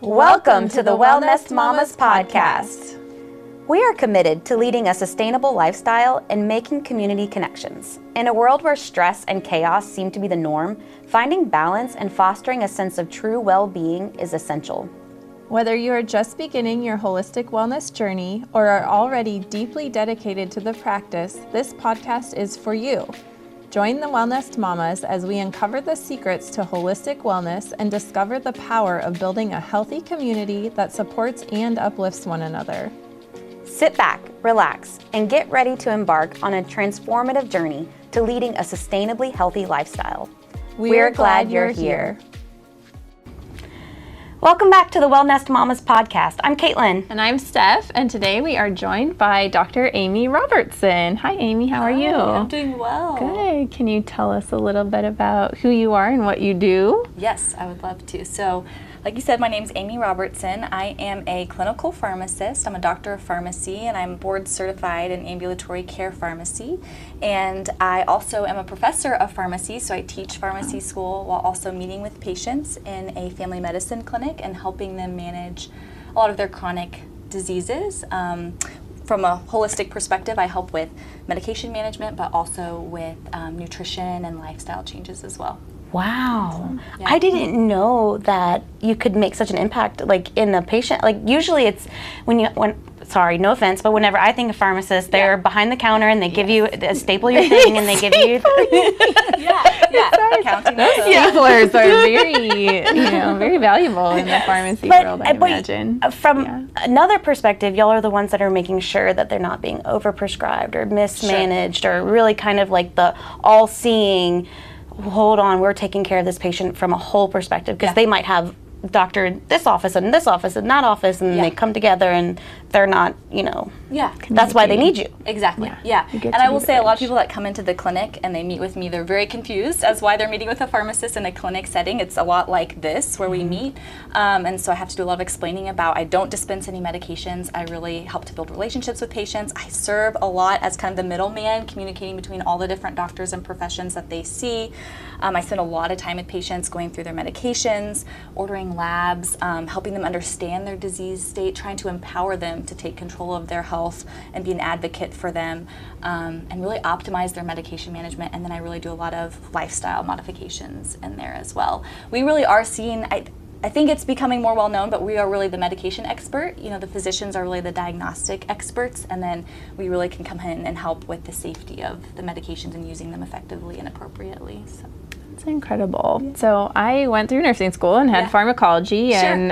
Welcome to the Wellnest Mamas podcast. We are committed to leading a sustainable lifestyle and making community connections. In a world where stress and chaos seem to be the norm, finding balance and fostering a sense of true well-being is essential. Whether you are just beginning your holistic wellness journey or are already deeply dedicated to the practice, this podcast is for you. Join the Wellnest Mamas as we uncover the secrets to holistic wellness and discover the power of building a healthy community that supports and uplifts one another. Sit back, relax, and get ready to embark on a transformative journey to leading a sustainably healthy lifestyle. We're glad you're here. Welcome back to the Wellnest Mamas podcast. I'm Caitlin. And I'm Steph, and today we are joined by Dr. Amy Robertson. Hi, Amy. How are you? I'm doing well. Good. Can you tell us a little bit about who you are and what you do? Yes, I would love to. So, like you said, my name's Amy Robertson. I am a clinical pharmacist. I'm a doctor of pharmacy, and I'm board certified in ambulatory care pharmacy. And I also am a professor of pharmacy, so I teach pharmacy school while also meeting with patients in a family medicine clinic and helping them manage a lot of their chronic diseases. From a holistic perspective, I help with medication management, but also with nutrition and lifestyle changes as well. Wow. Yeah. I didn't know that you could make such an impact like in a patient. Like usually it's sorry, no offense, but whenever I think of pharmacists, they're behind the counter and they give you a staple your thing and they give you counting. Those staplers are very valuable in the pharmacy world, I imagine. From another perspective, y'all are the ones that are making sure that they're not being overprescribed or mismanaged or really kind of like the all-seeing, hold on, we're taking care of this patient from a whole perspective, because they might have doctor in this office and this office and that office, and they come together and they're not, that's why they need you. Exactly. Yeah. And I will say a lot of people that come into the clinic and they meet with me, they're very confused as why they're meeting with a pharmacist in a clinic setting. It's a lot like this where we meet. And so I have to do a lot of explaining about, I don't dispense any medications. I really help to build relationships with patients. I serve a lot as kind of the middleman, communicating between all the different doctors and professions that they see. I spend a lot of time with patients going through their medications, ordering labs, helping them understand their disease state, trying to empower them to take control of their health and be an advocate for them, and really optimize their medication management. And then I really do a lot of lifestyle modifications in there as well. We really are seen, I think it's becoming more well known, but we are really the medication expert. The physicians are really the diagnostic experts, and then we really can come in and help with the safety of the medications and using them effectively and appropriately. So. It's incredible. Yeah. So I went through nursing school and had pharmacology, and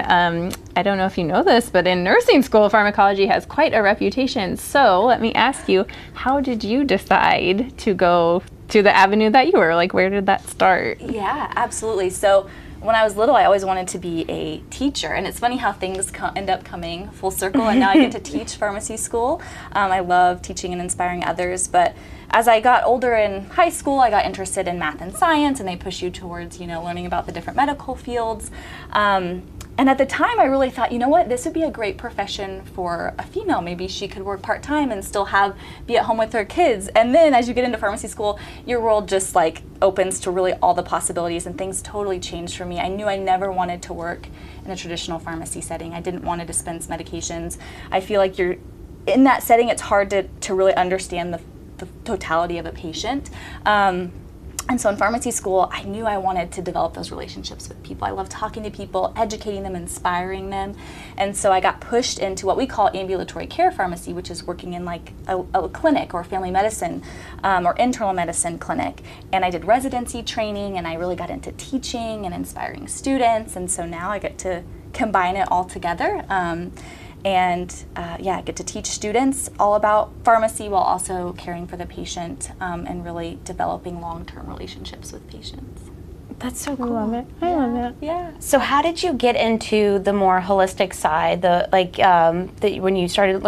I don't know if you know this, but in nursing school, pharmacology has quite a reputation. So let me ask you, how did you decide to go to the avenue that you were? Like, where did that start? Yeah, absolutely. So when I was little, I always wanted to be a teacher, and it's funny how things end up coming full circle, and now I get to teach pharmacy school. I love teaching and inspiring others, but as I got older in high school, I got interested in math and science, and they push you towards, learning about the different medical fields. And at the time, I really thought, this would be a great profession for a female. Maybe she could work part-time and still be at home with her kids. And then as you get into pharmacy school, your world just opens to really all the possibilities, and things totally changed for me. I knew I never wanted to work in a traditional pharmacy setting. I didn't want to dispense medications. I feel like you're in that setting, it's hard to really understand the totality of a patient. And so in pharmacy school, I knew I wanted to develop those relationships with people. I love talking to people, educating them, inspiring them. And so I got pushed into what we call ambulatory care pharmacy, which is working in a clinic or family medicine or internal medicine clinic. And I did residency training, and I really got into teaching and inspiring students. And so now I get to combine it all together. I get to teach students all about pharmacy while also caring for the patient and really developing long-term relationships with patients. That's so cool. I love it. I love it. Yeah. So how did you get into the more holistic side, when you started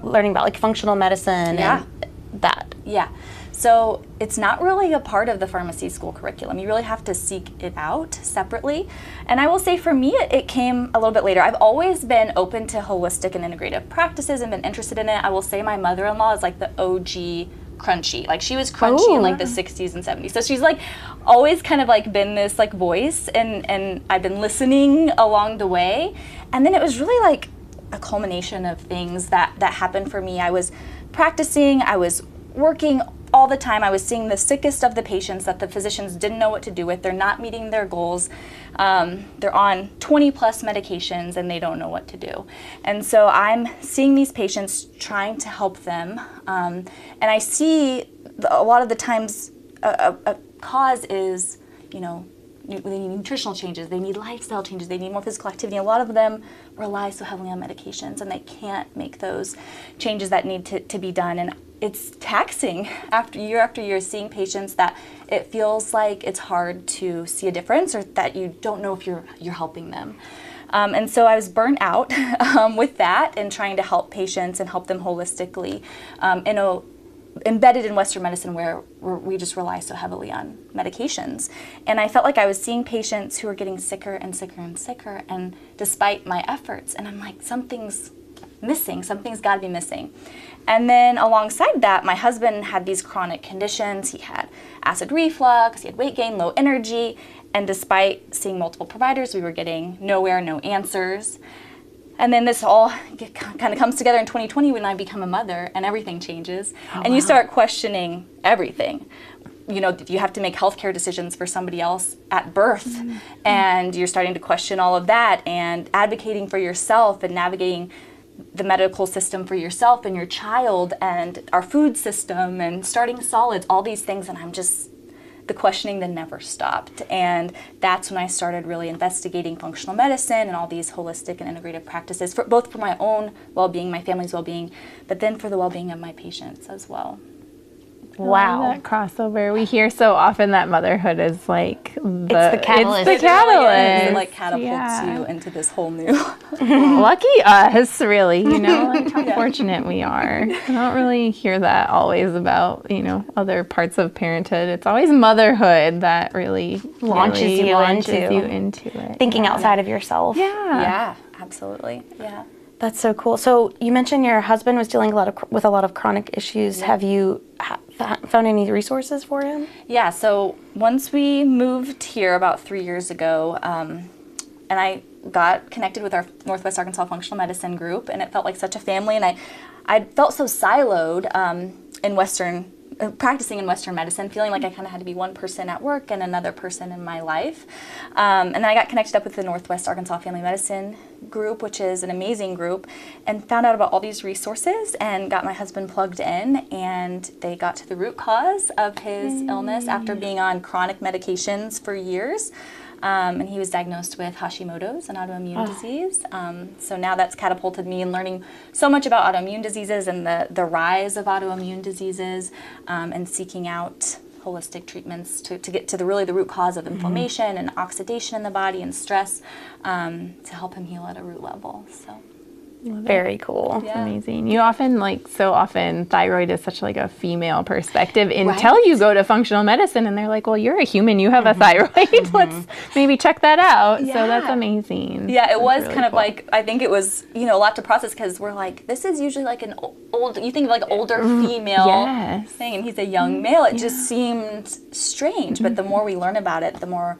learning about functional medicine and that? Yeah. So it's not really a part of the pharmacy school curriculum. You really have to seek it out separately. And I will say for me, it came a little bit later. I've always been open to holistic and integrative practices and been interested in it. I will say my mother-in-law is the OG crunchy. Like she was crunchy in like the 60s and 70s. So she's like always kind of like been this like voice, and I've been listening along the way. And then it was really like a culmination of things that happened for me. I was practicing, I was working all the time. I was seeing the sickest of the patients that the physicians didn't know what to do with. They're not meeting their goals. They're on 20 plus medications and they don't know what to do. And so I'm seeing these patients, trying to help them. And I see a lot of the times a cause is, you know, they need nutritional changes, they need lifestyle changes, they need more physical activity. A lot of them rely so heavily on medications and they can't make those changes that need to be done. And it's taxing after year, seeing patients that it feels like it's hard to see a difference, or that you don't know if you're helping them. And so I was burnt out with that, and trying to help patients and help them holistically, embedded in Western medicine where we just rely so heavily on medications. And I felt like I was seeing patients who were getting sicker and sicker and sicker, and despite my efforts, and I'm like, something's missing, something's got to be missing. And then alongside that, my husband had these chronic conditions. He had acid reflux, he had weight gain, low energy, and despite seeing multiple providers, we were getting nowhere, no answers. And then this all kind of comes together in 2020 when I become a mother and everything changes. And you start questioning everything. You know, you have to make healthcare decisions for somebody else at birth. And you're starting to question all of that, and advocating for yourself and navigating the medical system for yourself and your child and our food system and starting solids, all these things. And I'm just, the questioning then never stopped. And that's when I started really investigating functional medicine and all these holistic and integrative practices, for both for my own well-being, my family's well-being, but then for the well-being of my patients as well. Wow. That crossover. We hear so often that motherhood is like it's the catalyst. It's the catalyst. It like catapults you into this whole new. Lucky us, really. You know, like how fortunate we are. I don't really hear that always about, you know, other parts of parenthood. It's always motherhood that really launches you into it. Thinking outside of yourself. Yeah, absolutely. Yeah. That's so cool. So you mentioned your husband was dealing with a lot of chronic issues. Have you found any resources for him? Yeah, so once we moved here about 3 years ago, and I got connected with our Northwest Arkansas Functional Medicine group, and it felt like such a family, and I felt so siloed in practicing in Western medicine, feeling like I kind of had to be one person at work and another person in my life. And then I got connected up with the Northwest Arkansas Family Medicine group, which is an amazing group, and found out about all these resources and got my husband plugged in, and they got to the root cause of his illness after being on chronic medications for years. And he was diagnosed with Hashimoto's, an autoimmune disease. So now that's catapulted me in learning so much about autoimmune diseases and the rise of autoimmune diseases, and seeking out holistic treatments to get to the root cause of inflammation and oxidation in the body and stress, to help him heal at a root level. So. Very cool. That's amazing. You often, thyroid is such like a female perspective until you go to functional medicine and they're like, well, you're a human, you have a thyroid. Let's maybe check that out. Yeah. So that's amazing. Yeah, it was really kind of cool. Like, I think it was, a lot to process, because we're like, this is usually like an old, you think of like older female thing, and he's a young male. It just seemed strange, but the more we learn about it, the more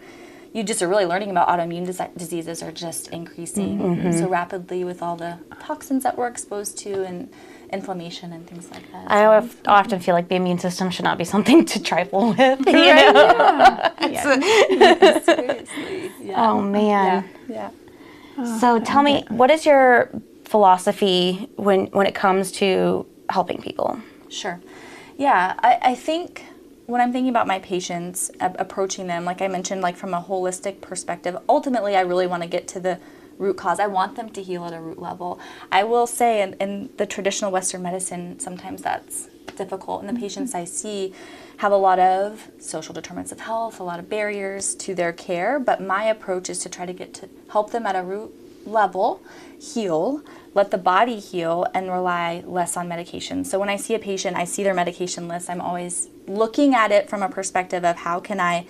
you just are really learning about autoimmune diseases are just increasing so rapidly with all the toxins that we're exposed to and inflammation and things like that. I often feel like the immune system should not be something to trifle with. Seriously. Yeah. Oh, man. Yeah. So tell me, what is your philosophy when it comes to helping people? Sure. Yeah, I think when I'm thinking about my patients, approaching them, like I mentioned, like from a holistic perspective, ultimately I really want to get to the root cause. I want them to heal at a root level. I will say in the traditional Western medicine, sometimes that's difficult, and the patients I see have a lot of social determinants of health, a lot of barriers to their care, but my approach is to try to help them at a root level, heal, let the body heal, and rely less on medication. So when I see a patient, I see their medication list. I'm always looking at it from a perspective of how can I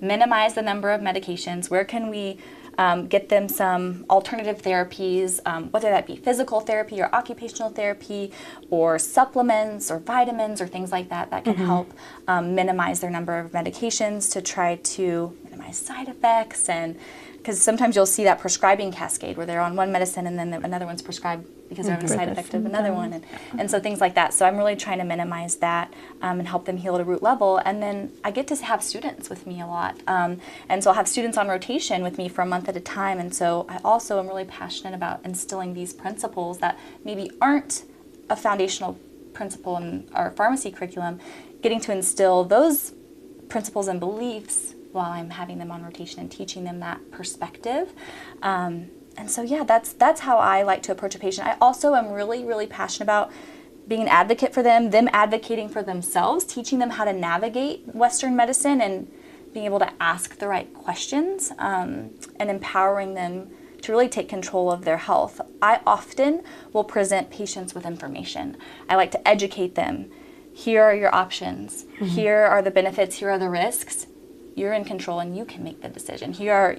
minimize the number of medications, where can we get them some alternative therapies, whether that be physical therapy or occupational therapy or supplements or vitamins or things like that can help minimize their number of medications to try to minimize side effects. And because sometimes you'll see that prescribing cascade where they're on one medicine and then another one's prescribed because they're having a side effect of another one, and so things like that. So I'm really trying to minimize that and help them heal at a root level. And then I get to have students with me a lot, and so I'll have students on rotation with me for a month at a time. And so I also am really passionate about instilling these principles that maybe aren't a foundational principle in our pharmacy curriculum, getting to instill those principles and beliefs while I'm having them on rotation and teaching them that perspective. And so, yeah, that's how I like to approach a patient. I also am really, really passionate about being an advocate for them advocating for themselves, teaching them how to navigate Western medicine and being able to ask the right questions, and empowering them to really take control of their health. I often will present patients with information. I like to educate them. Here are your options. Here are the benefits. Here are the risks. You're in control and you can make the decision. Here are,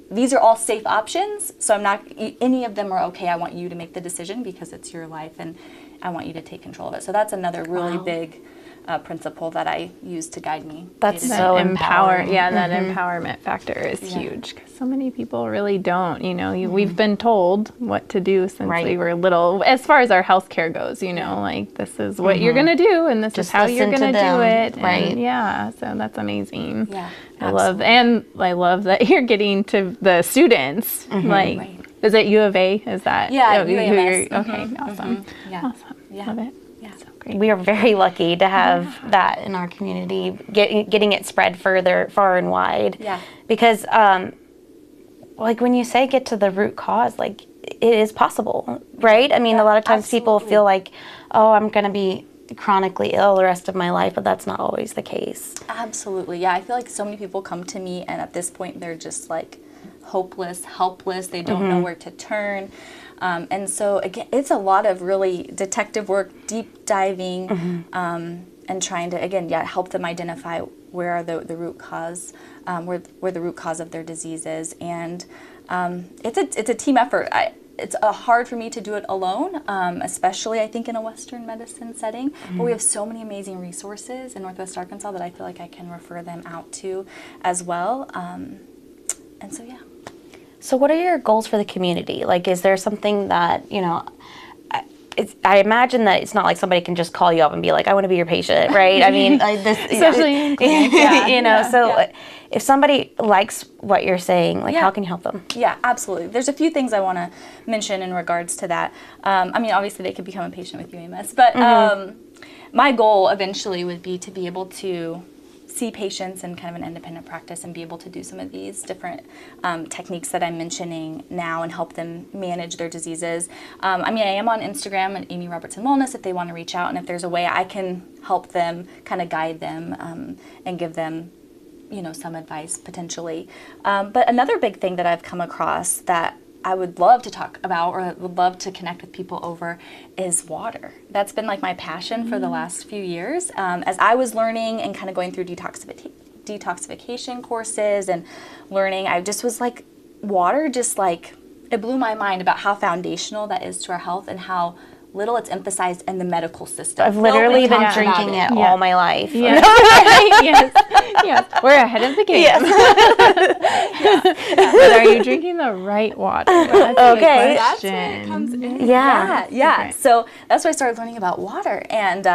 these are all safe options, so I'm not, any of them are okay. I want you to make the decision because it's your life and I want you to take control of it. So that's another really big principle that I use to guide me. That's so empowering. Yeah, that empowerment factor is huge because so many people really don't. We've been told what to do since we were little, as far as our healthcare goes. Like this is what you're gonna do, and this is how you're gonna do it. Right? And so that's amazing. Yeah, I love that you're getting to the students. Is it U of A? Is that UAMS. Okay, awesome. Yeah, awesome. Yeah. Love it. We are very lucky to have that in our community, getting it spread far and wide. Yeah. Because, when you say get to the root cause, it is possible, right? I mean, a lot of times people feel like, oh, I'm going to be chronically ill the rest of my life, but that's not always the case. Absolutely. Yeah, I feel like so many people come to me and at this point they're just hopeless, helpless. They don't know where to turn. And so, again, it's a lot of really detective work, deep diving, and trying to, again, help them identify where are the root cause, where the root cause of their disease is. And it's a team effort. It's hard for me to do it alone, especially, I think, in a Western medicine setting. But we have so many amazing resources in Northwest Arkansas that I feel like I can refer them out to as well. And so, yeah. So what are your goals for the community? Is there something that, I imagine that it's not like somebody can just call you up and be like, I want to be your patient, right? I mean, especially, if somebody likes what you're saying, how can you help them? Yeah, absolutely. There's a few things I want to mention in regards to that. Obviously they could become a patient with UAMS, but my goal eventually would be to be able to see patients in kind of an independent practice and be able to do some of these different techniques that I'm mentioning now and help them manage their diseases. I am on Instagram at Amy Robertson Wellness if they want to reach out, and if there's a way I can help them, kind of guide them and give them some advice potentially. But another big thing that I've come across that I would love to talk about or would love to connect with people over is water. That's been my passion for the last few years. As I was learning and kind of going through detoxification courses and learning, I just was water it blew my mind about how foundational that is to our health and how little it's emphasized in the medical system. I've literally been drinking it all my life. Yes. Yes. We're ahead of the game. Yes. But are you drinking the right water? That's okay. That's where it comes in. Yeah. So that's why I started learning about water. And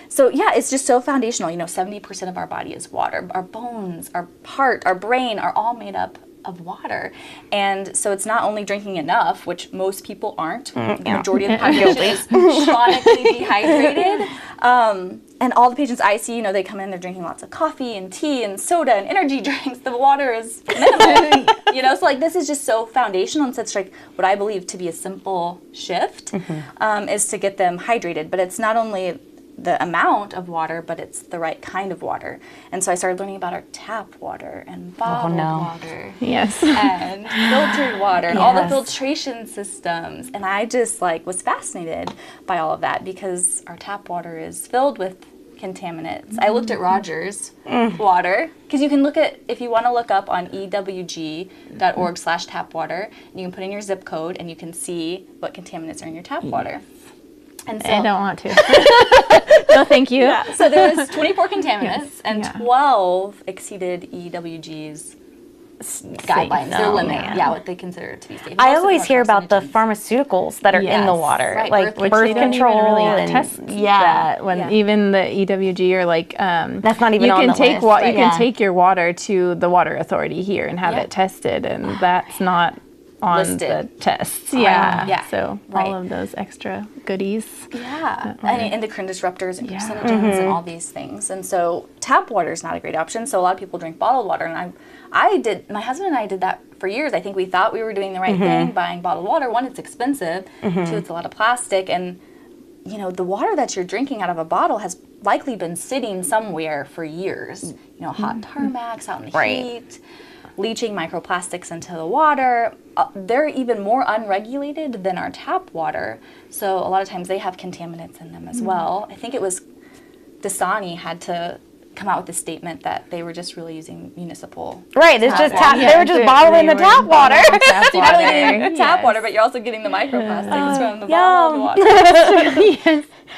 it's just so foundational. 70% of our body is water. Our bones, our heart, our brain are all made up of water. And so it's not only drinking enough, which most people aren't. The majority of the population is chronically dehydrated. And all the patients I see, they come in, they're drinking lots of coffee and tea and soda and energy drinks. The water is minimal. So this is just so foundational and such what I believe to be a simple shift is to get them hydrated. But it's not only the amount of water, but it's the right kind of water. And so I started learning about our tap water and bottled water. Yes. And filtered water and all the filtration systems. And I just was fascinated by all of that because our tap water is filled with contaminants. I looked at Rogers water, because you can look at, if you want to look up on ewg.org/tap water, you can put in your zip code and you can see what contaminants are in your tap water. And so, I don't want to. No, thank you. Yeah, so there was 24 contaminants, and 12 exceeded EWG's guidelines, their limit, what they consider to be safe. I always hear about the pharmaceuticals that are in the water, right, like birth birth control really test that when even the EWG are like that's not even you on can the take list. you can take your water to the water authority here and have it tested, and that's not on listed. the tests. So all of those extra goodies. Any endocrine disruptors and carcinogens and all these things. And so tap water is not a great option. So a lot of people drink bottled water, and my husband and I did that for years. I think we thought we were doing the right thing, buying bottled water. One, it's expensive. Two, it's a lot of plastic. And, you know, the water that you're drinking out of a bottle has likely been sitting somewhere for years. You know, hot tarmacs out in the heat, leaching microplastics into the water. They're even more unregulated than our tap water. So a lot of times they have contaminants in them as well. I think it was Dasani had to come out with a statement that they were just really using municipal There's just they were just bottling the tap water. You're not only getting tap water, but you're also getting the microplastics from the bottled water.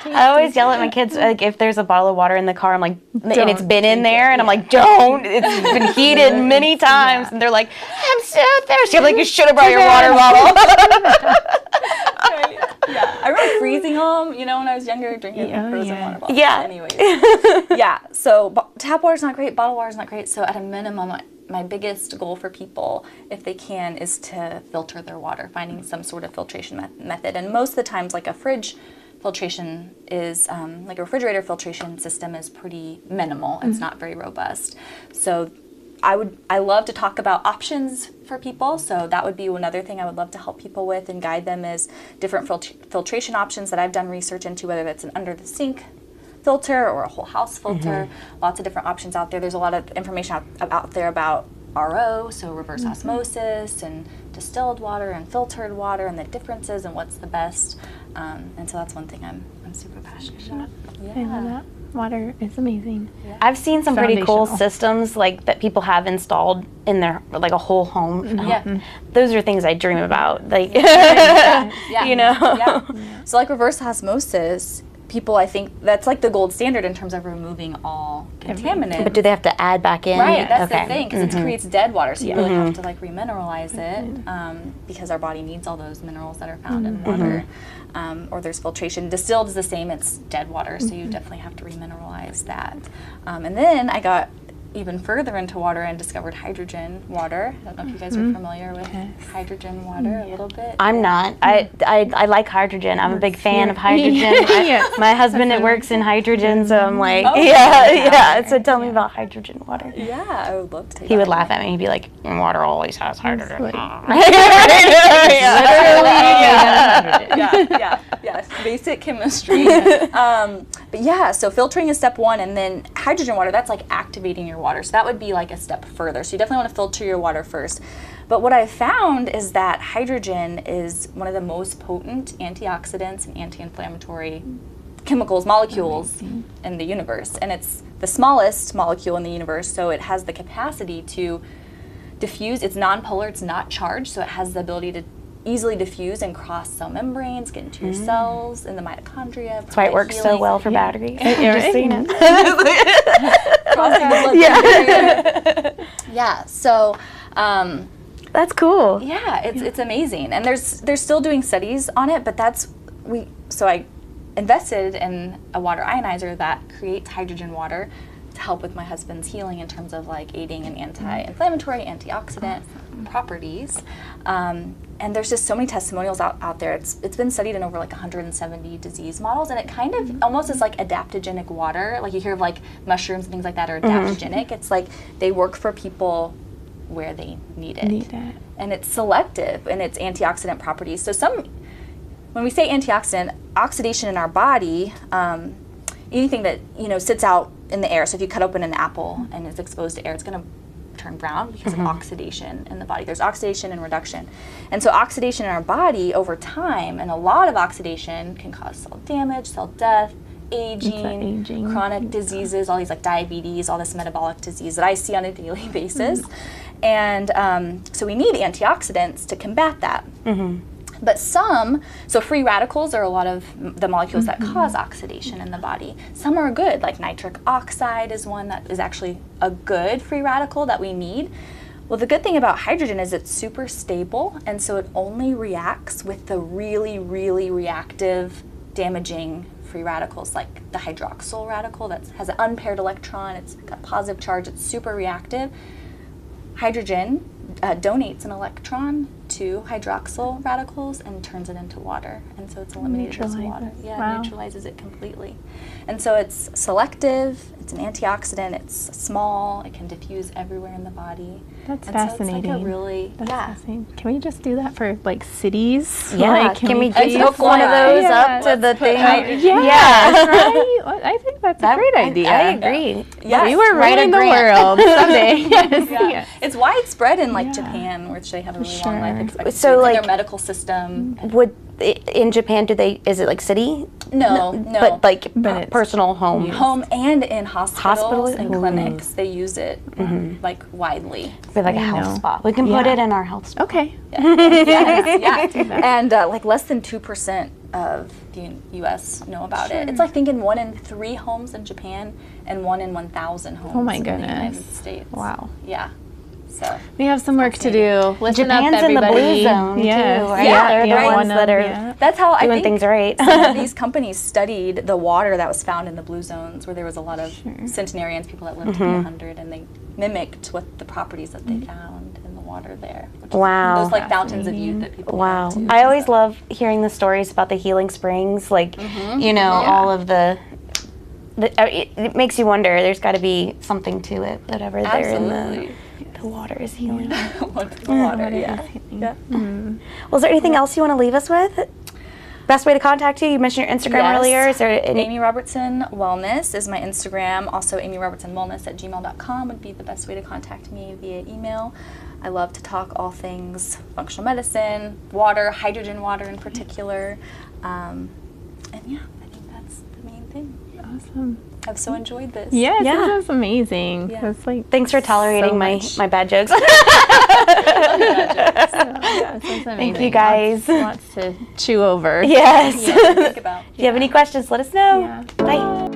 I always yell at my kids, like, if there's a bottle of water in the car, I'm like, and it's been in there, and I'm like, don't. It's been heated many times, and they're like, I'm so thirsty. I'm like, you should have brought your water bottle. I remember freezing them, you know, when I was younger, drinking frozen water bottles. Anyways. So tap water's not great, bottled water's not great. So at a minimum, my biggest goal for people, if they can, is to filter their water, finding some sort of filtration method. And most of the times, like a fridge filtration is, like a refrigerator filtration system is pretty minimal. It's not very robust. So I love to talk about options for people. So that would be another thing I would love to help people with and guide them, is different filtration options that I've done research into, whether that's an under the sink filter or a whole house filter. Lots of different options out there. There's a lot of information out there about RO, so reverse osmosis, and distilled water and filtered water, and the differences and what's the best. And so that's one thing I'm super passionate about. I love that. Water is amazing. I've seen some pretty cool systems like that people have installed in their, like, a whole home. Those are things I dream about. Like, you know. So like reverse osmosis, people, I think that's like the gold standard in terms of removing all contaminants. But do they have to add back in? Right, that's the thing, because it creates dead water, so you really have to like remineralize it, because our body needs all those minerals that are found in water. Or there's filtration. Distilled is the same, it's dead water, so you definitely have to remineralize that. And then I got even further into water and discovered hydrogen water. I don't know if you guys are familiar with hydrogen water a little bit. I'm not. I like hydrogen. I'm a big fan of hydrogen. My husband works in hydrogen, so I'm like, so tell me about hydrogen water. Yeah, I would love to take He would laugh at me. He'd be like, water always has hydrogen. Basic chemistry. But yeah, so filtering is step one, and then hydrogen water, that's like activating your water. So that would be like a step further. So you definitely want to filter your water first. But what I've found is that hydrogen is one of the most potent antioxidants and anti-inflammatory chemicals, molecules in the universe. And it's the smallest molecule in the universe, so it has the capacity to diffuse. It's nonpolar, it's not charged, so it has the ability to easily diffuse and cross cell membranes, get into your cells, in the mitochondria. That's why it works so well for batteries. Just so you know. Crossing the blood-brain barrier. So that's cool. Yeah, it's amazing, and they're still doing studies on it. But so I invested in a water ionizer that creates hydrogen water to help with my husband's healing in terms of like aiding in anti-inflammatory, antioxidant properties. And there's just so many testimonials out there. It's been studied in over like 170 disease models, and it kind of almost is like adaptogenic water. Like you hear of like mushrooms and things like that are adaptogenic. It's like they work for people where they need it. And it's selective in its antioxidant properties. So when we say antioxidant, oxidation in our body, anything that sits out in the air. So if you cut open an apple and it's exposed to air, it's going to turn brown because of oxidation in the body. There's oxidation and reduction. And so oxidation in our body over time, and a lot of oxidation can cause cell damage, cell death, aging, chronic diseases, all these like diabetes, all this metabolic disease that I see on a daily basis. And so we need antioxidants to combat that. But so free radicals are a lot of the molecules that cause oxidation in the body. Some are good, like nitric oxide is one that is actually a good free radical that we need. Well, the good thing about hydrogen is it's super stable, and so it only reacts with the really, really reactive, damaging free radicals, like the hydroxyl radical that has an unpaired electron, it's got a positive charge, it's super reactive. Hydrogen donates an electron to hydroxyl radicals and turns it into water, and so it's eliminated as water. Yeah, it neutralizes it completely. And so it's selective, it's an antioxidant, it's small, it can diffuse everywhere in the body. That's fascinating. So it's like a really, fascinating. Can we just do that for like cities? Yeah, like, can we just hook one of those up to the thing? Yeah, right? I think that's a great idea. I agree. Yes. We were ruling the world someday. Yes. It's widespread in like Japan, where they have a really long life expectancy. So, like, their medical system. In Japan, is it like city? No. But like it's personal home. Home and in hospitals and clinics, they use it like widely. With like a health spa. We can put it in our health spa. Okay. And like less than 2% of the U.S. know about it. It's like thinking 1 in 3 homes in Japan and 1 in 1,000 homes in the United States. Wow. Yeah. So we have some work to do. Listen Japan's up, everybody. in the blue zone too, right? Yeah, They're the ones that are that's how I doing think things right. some of these companies studied the water that was found in the blue zones, where there was a lot of centenarians, people that lived to be 100, and they mimicked what the properties that they found in the water there. Wow. Those like fountains of youth that people Wow. went to. I always love hearing the stories about the healing springs, like, all of it makes you wonder, there's got to be something to it, whatever there in the water is healing. Water, yeah. Well, is there anything else you want to leave us with? Best way to contact you? You mentioned your Instagram earlier. Is there Amy Robertson Wellness is my Instagram. Also, amyrobertsonwellness@gmail.com would be the best way to contact me via email. I love to talk all things functional medicine, water, hydrogen water in particular. And yeah, I think that's the main thing. Awesome. I've so enjoyed this. Yes, this was amazing. Yeah. It's like Thanks for tolerating my bad jokes. Thank you, guys. Lots to chew over. Yes. Think about. If you have any questions, let us know. Yeah. Bye.